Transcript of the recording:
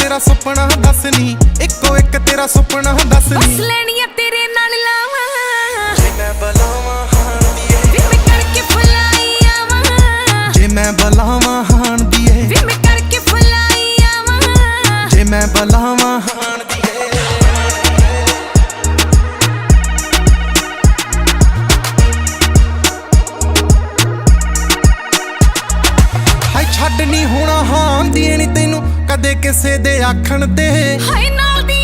तेरा सुपना दस नी, इको एक तेरा सुपना दस नी। बस लेनी तेरे नाल लावा, जे मैं बुलावा हाण दिए वे मैं करके फुलाई आवा। जे मैं बुलावा हाण दिए वे मैं करके फुलाई आवा। जे मैं बुलावा हाण दिए। हाय छड्ड नी होना हां दी नी तैनू कदे किसे दे आखण ते। हाय नाल दी